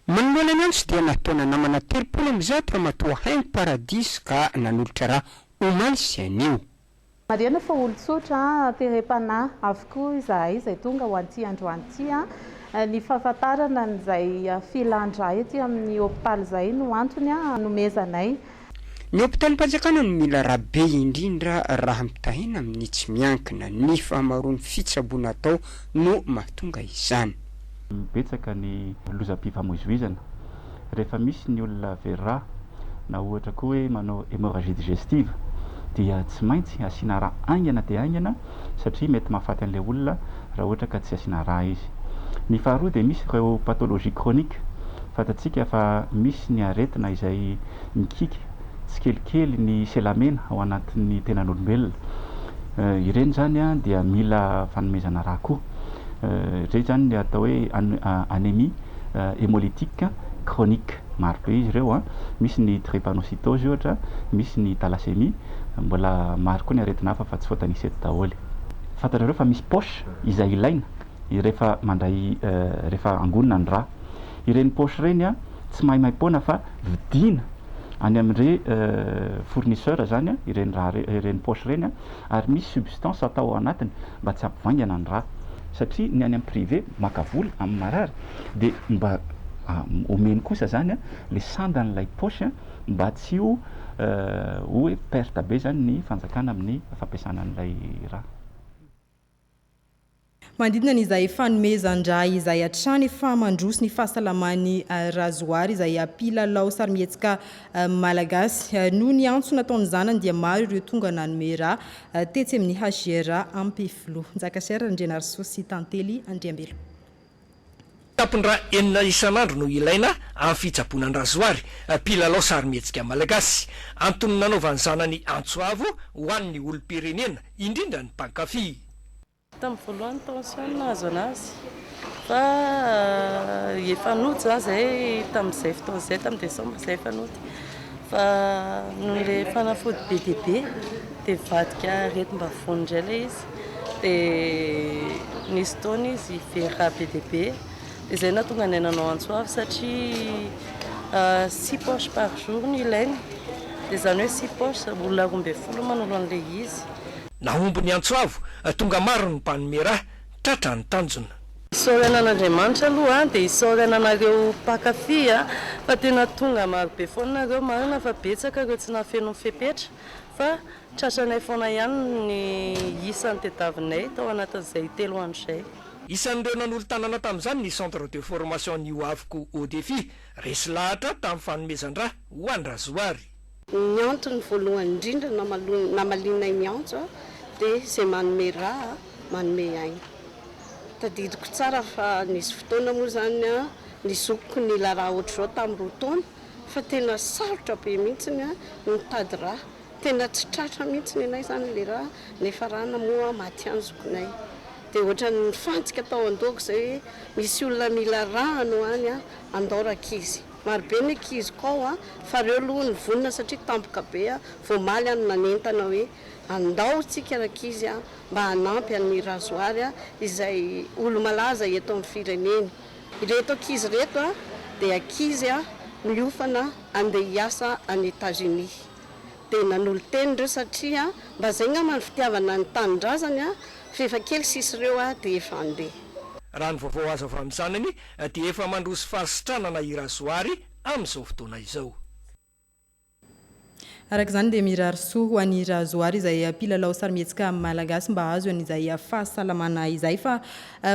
S4: Manoloana ny andro dia nataona namana 30 ramatoa haingo paradis ka nanolotra raha omaly sy anio.
S7: Mariana fa olon-tsotra terepana avokoa izahay izay tonga ho an'ity androany ity ny fahafantarana n'izay filan-drà ety amin'ny hôpitaly izay no antony nomezanay.
S4: Ny hôpitalim-panjakana no mila raha be indrindra raha mitahina amin'ny tsy miankina ny fahamaroan'ny fitsaboana atao no mahatonga izany.
S8: Betsaka ny lozam-pifamoivoizana rehefa misy ny olona vera na ohatra koa hoe manao hémorragie digestive dia tsy maintsy asiana raha aingana dia aingana satria mety mahafaty an'ilay olona raha ohatra ka tsy asiana raha izy. Ny faharoa dia misy ireo pathologie chronique fantatsika fa misy ny aretina izay mikiky tsikelikely ny selamena ao anatin'ny tenan'olombelona. Ireny zany dia mila fanomezana raha koa. Ireny zany ny atao hoe anémie hémolytique chronique. Maro be izy ireo misy ny drépanocytose ohatra, misy ny thalassémie, mbola maro koa ny aretina hafa fa tsy voatanisa eto daholo. Fantatrareo fa misy poche izay ilaina rehefa mandray rehefa angonina ny rà. Ireny poche ireny tsy mahay maimpoana fa vidiana any amin'ireny fournisseur zany ireny raha ireny poche ireny ary misy substance atao ao anatiny mba tsy hampivaingana ny rà satria ny any amin'ny privé maka vola amin'ny marary dia mba omeny kosa zany le sandan'ilay poche mba tsy ho hoe perte be zany ny fanjakana amin'ny fampiasana an'ilay rà.
S1: Mandidina n'izay fanomezan-drà izay hatrany efa mandroso ny fahasalaman'ny razoary izay mpilalao sarimihetsika malagasy noho ny antso nataony zanany dia maro ireo tonga nanome rà tetsy amin'ny HGR Ampefilo. Njakasera Ndrenarso sy Tantely Andriambelo.
S9: Tapon-drà enina isan'andro no ilaina amin'ny fitsaboana ny razoary mpilalao sarimihetsika malagasy antony nanaovany zanany antsoavo ho an'ny olom-pirenena indrindra ny mpankafy.
S10: Tamin'ny voalohany tension nahazo anazy fa efa noty za zay tamin'izay fotoana izay tamin'ny desambra zay efa noty fa noho le fanafody be dia be dia vadika retim-bavony indray ilay izy dia nisy taona izy vera be dia be dia zay nahatonga ny nanao antsoavy satria 6 poches par jour no ilainy dia zany hoe 6 poches olona 12 manolo an'ilay izy.
S9: Nahomby ny antsoavo tonga maro ny mpanome rà tratra ny tanjona.
S10: Isaorana an'Andriamanitra aloha dia isaorana anareo mpankafy fa tena tonga maro be foana nareo marina fa betsaka ireo tsy nahafeno mifepetra fa tratranay foana ihany ny isan'ny tediavinay tao anatin'izay 3 andro izay.
S9: Isan'ireo nanolo-tanana tamin'izany ny centre de formation ny Hoavoko au défi resy lahatra tamin'ny fanomezan-drà ho an'ny razoary.
S27: Ny antony voalohany indrindra namalinay ny antso dia izay manome rà manome aina. Tadidiko tsara fa nisy fotoana moa zany ny zokiko ny lara ohatr'izao tamin'ny 2 taona fa tena sarotra be mihitsiny a mitady raha tena tsy tratra mihitsiny anay zany le raha nefa rana moa maty anzokonay dia ohatra ny fantsika tao an-doako zay hoe misy olona mila rano any a andoraka izy marobe ny ankizy kao a fa reo aloha ny vonina satria tampoka be a voamaly any nanentana hoe andao tsika rakizy a mba hanampy amin'ny razoary a izay olo malaza eto amin'ny fireneny ireto ankizy reto a dia ankizy a miofana andeha hiasa any États-Unis dia nanolo teny ireo satria mba zay ngamba ny fitiavana ny tanindrazany a fefa kely sisy ireo a dia efa andeha
S9: raha ny vaovao azo avy amin'izany dia efa mandroso farisitranana irazoary amin'izao fotoana izao
S1: araka izany dia mirary soa ho any razoary izay mpilalao sarimihetsika malagasy mba azo an'izay fahasalamana izay fa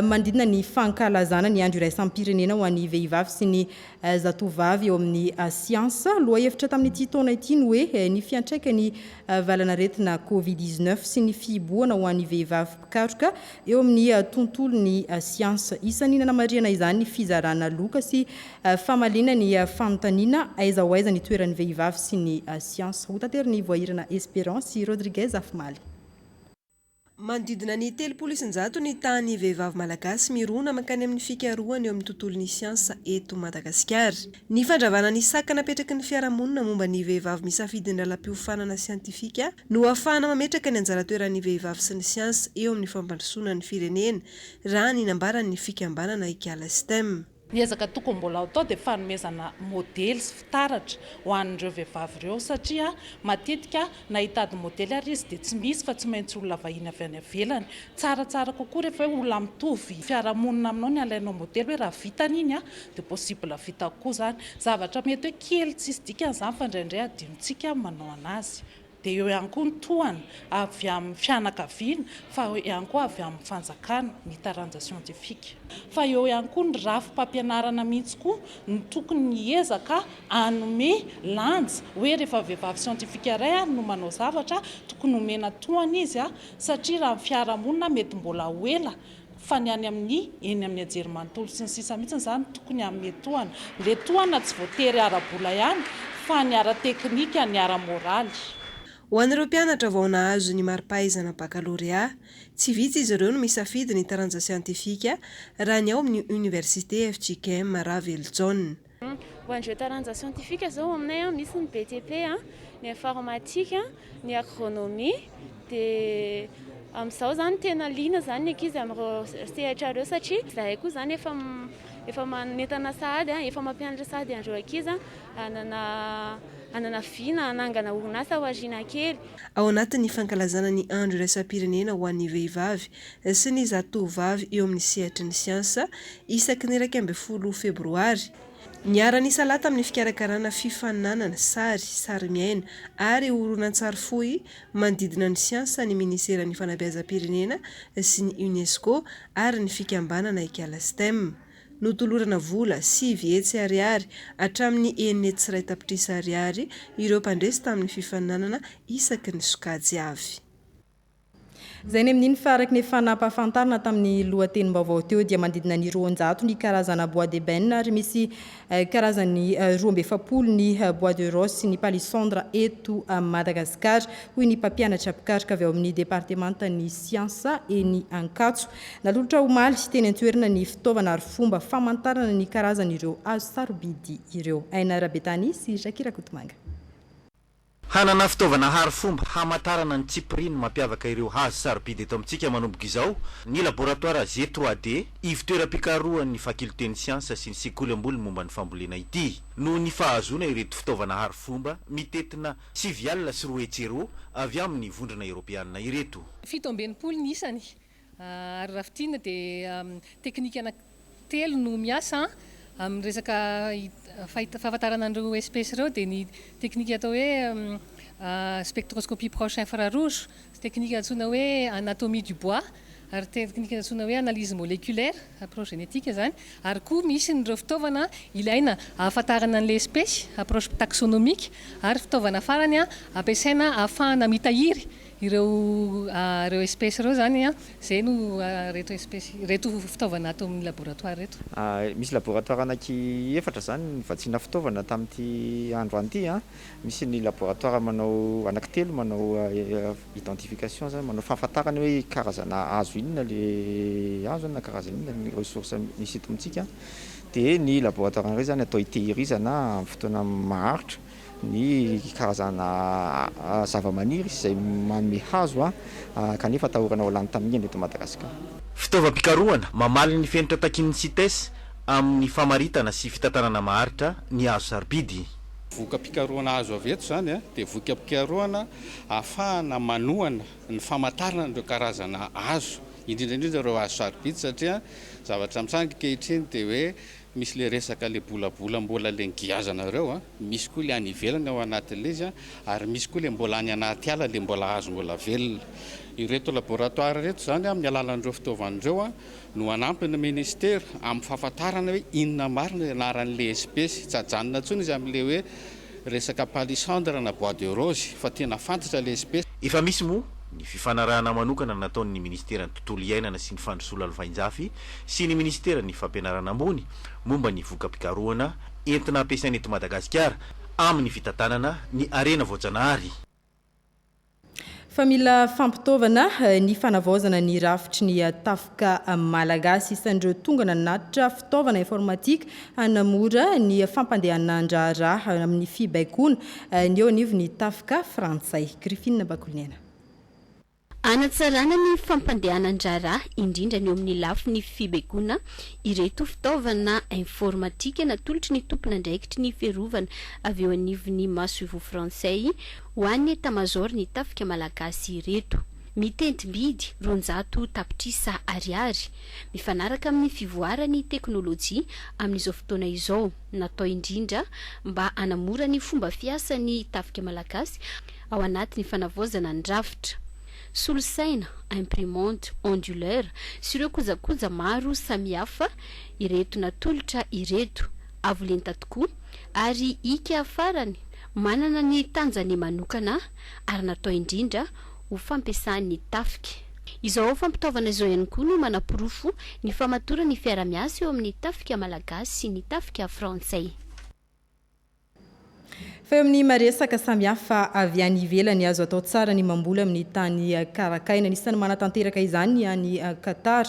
S1: mandidina ny fankalazana ny andro iraisam-pirenena ho an'ny vehivavy sy ny zatovavy eo amin'ny siansa loha hevitra tamin'ity taona ity ny hoe ny fiantraikany valanaretina covid-19 sy ny fiboana ho an'ny vehivavy pikaroka eo amin'ny tontolony siansa isan'ny nanamariana izany ny fizarana loka sy famalina ny fanontaniana aiza ho aiza ny toeran'ny vehivavy sy ny siansa hotateriny voahirana Espérance Rodriguez Afmaly.
S2: Mandidina ny 300 ny tany vehivavy malagasy mirona mankany amin'ny fikarohany eo amin'ny tontolon'ny siansa eto Madagasikara. Ny fandravana ny saka napetraky ny fiarahamonina momba ny vehivavy misafidy ny lalam-piofanana siantifika no ahafahana mametraka ny anjara toeran'ny vehivavy sy ny siansa eo amin'ny fampandrosoana ny firenena raha ny nambaran'ny fikambanana Ikala STEM.
S11: Niezaka tokony mbola atao dia fanomezana modely sy fitaratra ho an'ireo vehivavy ireo satria matetika na hitady modely ary izy dia tsy misy fa tsy maintsy olona vahiny avy any ivelany tsaratsara kokoa rehefa hoe olona mitovy fiarahamonina aminao ny alainao modely hoe raha vitany iny dia possible vita koa zany zavatra mety hoe kely tsisy dikan'izany fa indraindray adinontsika manao anazy dia eo ihany koa ny tohana avy amin'ny fianakaviana fa eo ihany koa avy amin'ny fanjakana ny taranja siantifika fa eo ihany koa ny rafim-pampianarana mihitsy koa ny tokony niezaka anome lanja hoe rehefa vehivavy siantifika iray no manao zavatra tokony omena tohana izy satria raha ny fiarahamonina mety mbola hoela fa ny any amin'ny eny amin'ny ajerimanontolo sy ny sisa mihitsy zany tokony amin'ny tohana le tohana tsy voatery ara-bola ihany fa ny ara-teknika ny ara-moraly.
S2: Ho an'ireo mpianatra vao nahazo ny mari-pahaizana baccalauréat, tsy vitsy izy ireo no misafidy ny taranja siantifika raha ny ao amin'ny université FJKM Raveljon.
S12: Ho an'ireo taranja siantifika zao aminay misy ny BTP, ny informatique, ny agronomie dia amin'izao zany tena liana zany ny ankizy amin'ireo sehatra ireo satria zahay koa zany efa manentana sahady efa mampianatra sahady an'ireo ankizy anana vina anangana orinasa ho aoriana kely.
S2: Ao anatin'ny fankalazana ny andro iraisam-pirenena ho an'ny vehivavy sy ny zatovavy eo amin'ny sehatry ny siansa isaky ny 12 febroary. Niara-ny salata amin'ny fikarakarana fifaninanana sary miaina ary horonan-tsary fohy mandidina ny siansa ny ministeran'ny fanabeazam-pirenena sy ny UNESCO ary ny fikambanana Ikala STEM. Notolorana vola 5 hetsy ariary hatramin'ny 9 hetsy iray tapitrisa ariary ireo mpandresy tamin'ny fifaninanana isaky ny sokajy avy.
S1: Zay ny amin'iny faraky ny fanampahafantarana tamin'ny lohatenim-baovao teo dia mandidina ny 200 ny karazana bois d'ébène ary misy karazany 27 ny bois de rose sy ny palissandre eto Madagasikara hoy ny mpampianatra pikaroka avy ao amin'ny departemanta ny siansa eny Ankatso nalolotra omaly teny an-toerana ny fitaovana ary fomba famantarana ny karazan'ireo azo sarobidy ireo. Aina Rabetany sy Shakira Kotomanga.
S13: Hanana fitaovana harifomba hamantarana ny tsipriny mampiavaka ireo hazo sarobidy eto amintsika manomboka izao ny laboratoire G3D ivitoeram-pikarohan'ny fakultény siansa sy ny sekoly ambony momba ny fambolena ity no ny fahazona ireto fitaovana harifomba mitetina 5 alina sy 4 hetsy avy amin'ny vondrana eropeanina ireto.
S15: 7 ny isany ary rafitina dia teknika anankitelo no miasa amin'ny resaka fahafantarana an'ireo espèce ireo dia ny teknika atao hoe spectroscopie proche infrarouge, teknika antsoina hoe anatomie du bois ary teknika antsoina hoe analyse moléculaire approche génétique zany ary koa misy nireo fitaovana ilaina ahafantarana an'ilay espèce approche taxonomique ary fitaovana farany ampiasaina ahafahana mitahiry ireo espèce reo zany a zay no reto espèce reto fitaovana ato amin'ny laboratoire reto.
S3: Misy laboratoire anaky efatra zany nivatsiana fitaovana tamin'ity andro an'ity a. Misy ny laboratoire manao anankitelo manao identification zany manao fahafantarana hoe karazana hazo inona le hazo na karazana inona ny ressources misy eto amintsika. Dia ny laboratoire iray zany atao hitehirizana amin'ny fotoana maharitra ny karazana zava-maniry izay manome hazo kanefa atahorana ao lany tamin'iny eto Madagasikara.
S13: Fitaovam-pikarohana mamaly ny fenitra takin'ny CITES amin'ny famaritana sy fitantanana maharitra ny hazo sarobidy.
S16: Voka-pikarohana hazo avy eto zany dia voka-pikarohana ahafahana manohana ny famantarana ireo karazana hazo indrindra ireo hazo sarobidy satria zavatra mitsangy kehitriny dia hoe misy le resaka le bolabola mbola le ngiazana ireo misy koa le any ivelany ao anatin'le izy ary misy koa le mbola any anaty ala le mbola hazo mbola velona. Ireto laboratoire reto zany amin'ny alalan'ireo fitaovan'ireo no anampy ny ministera amin'ny fahafantarana hoe inona marina anaran'le espèce tsy ajanona intsony izy amin'le hoe resaka palissandre na bois de rose fa tena fantatra le espèce.
S13: Efa misy moa ny fifanarahana manokana nataon'ny ministera ny tontolo iainana sy ny fandrosoana vainjafy sy ny ministera ny fampianarana ambony momba ny voka-pikarohana entina ampiasaina eto Madagasikara amin'ny fitantanana ny arena voajanahary.
S1: Fa mila fampitaovana ny fanavaozana ny rafitry ny tafika malagasy isan'ireo tonga nanatitra fitaovana informatika hanamora ny fampandehanana andraraha amin'ny fibaikona ny eo anivo ny tafika frantsay. Griffine Bakolniana.
S17: Anatsarana ny fampandehanan-draraha indrindra ny eo amin'ny lafiny fibaikona ireto fitaovana informatika natolotry ny tompona andraikitry ny fiarovana avy eo anivon'ny masoivo frantsay ho an'ny etamajor ny tafika malagasy ireto. Mitentim-bidy 200 tapitrisa ariary mifanaraka amin'ny fivoarany teknôlôjia amin'izao fotoana izao natao indrindra mba hanamora ny fomba fiasan'ny tafika malagasy ao anatin'ny fanavaozana an-drafitra. Solosaina, imprimante, onduleur, sy ireo kojakoja maro samihafa ireto natolotra ireto avolenta tokoa ary ika afarany manana ny tanjany manokana ary natao indrindra ho fampiasan'ny tafika. Izao fampitaovana izao ihany koa no manapirofo ny famatorany fiara-miasa eo amin'ny tafika malagasy sy ny tafika frantsay.
S1: Fa eo amin'ny maresaka samihafa avy any ivelany azo atao tsara ny mamboly amin'ny tany karakaina nisany manatanteraka izany any Qatar.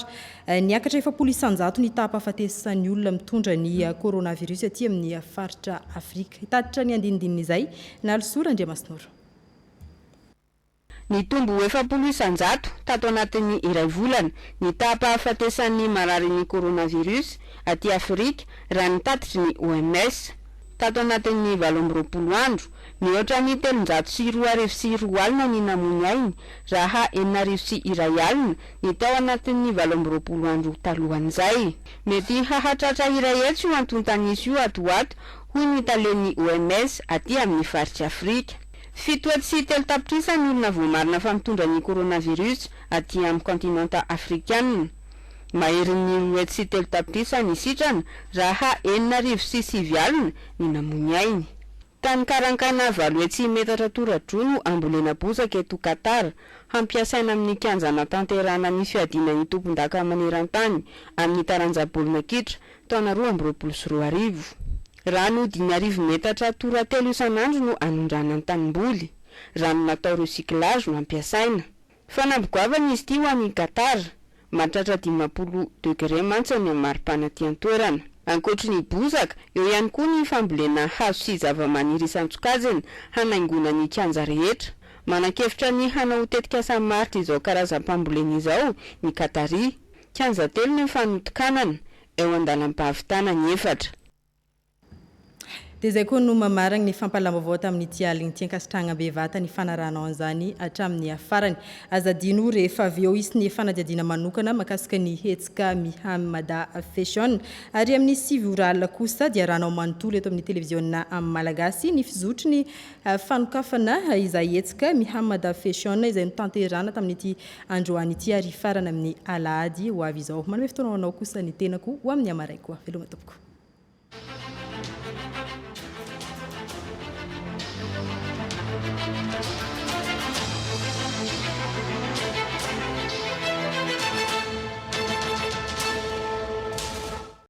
S1: Niakatra 700 ny tapa-fahatesan'ny olona mitondra ny coronavirus aty amin'ny faritra Afrika. Hitatitra ny andinindin'izay Nalosora Andriamasinoro.
S18: Ny tombo 700 tato anatin'ny iray volana ny tapa-fahatesan'ny marary ny coronavirus aty Afrika raha nitatitry ny OMS. Tato anatin'ny 20 andro mihoatra ny 302 alina ny namony ainy raha 401 alina ny tao anatin'ny 20 andro talohan'izay. Mety hahatratra iray etsy io antontanisy io atoato hoy ny talen'ny OMS aty amin'ny faritra Afrika. 7 sy 3 tapitrisa ny olona voamarina fa mitondra ny coronavirus aty amin'ny kontinanta afrikanina. Maherin'ny 8 sy 3 tapitrisa ny sitrana raha 409 alina ny namony ainy. Tany karankana 8 metatra tora-drono ambolena bozaka eto Qatar hampiasaina amin'ny kianjana tanterana ny fiadinan'ny tompon-daka maneran-tany amin'ny taranjam-bolona kitra taona 2022. Rano 5 metatra tora-telo isan'andro no anondrana ny tanimboly. Rano natao recyclage no ampiasaina. Fanambogoavana izy ity ho an'ny Qatar. Mahatratra 50 degré mantsy ny maripana aty an-toerana. Ankoatry ny bozaka, eo ihany koa ny fambolena hazo sy zava-maniry isan-tsokajiny hanaingona ny kianja rehetra. Manan-kevitra ny hanao tetika samaritra izao karazam-pambolena izao ny Qatari. Kianja telo ny fanotokanana eo andalam-pahavitana ny 4.
S1: Dia izay koa no mamaragna ny fampalamavao tamin'ny tialigny tiankasitrahana bevata ny fanaranao an'izany hatramin'ny afarany. Azadino rehefa avy eo isy ny fanadihadiana manokana makasika ny hetsika Mihamada Fashion ary amin'ny 7 oralina kosa dia ranao manontolo eto amin'ny televiziona amin'ny Malagasy ny fizotry ny fanokafana izay hetsika Mihamada Fashion izay notanterana tamin'ity androany ity ary farana amin'ny alahady ho avy izao. Manome fotoana ho anao kosa ny tenako ho amin'ny amaray koa. Veloma tompoko.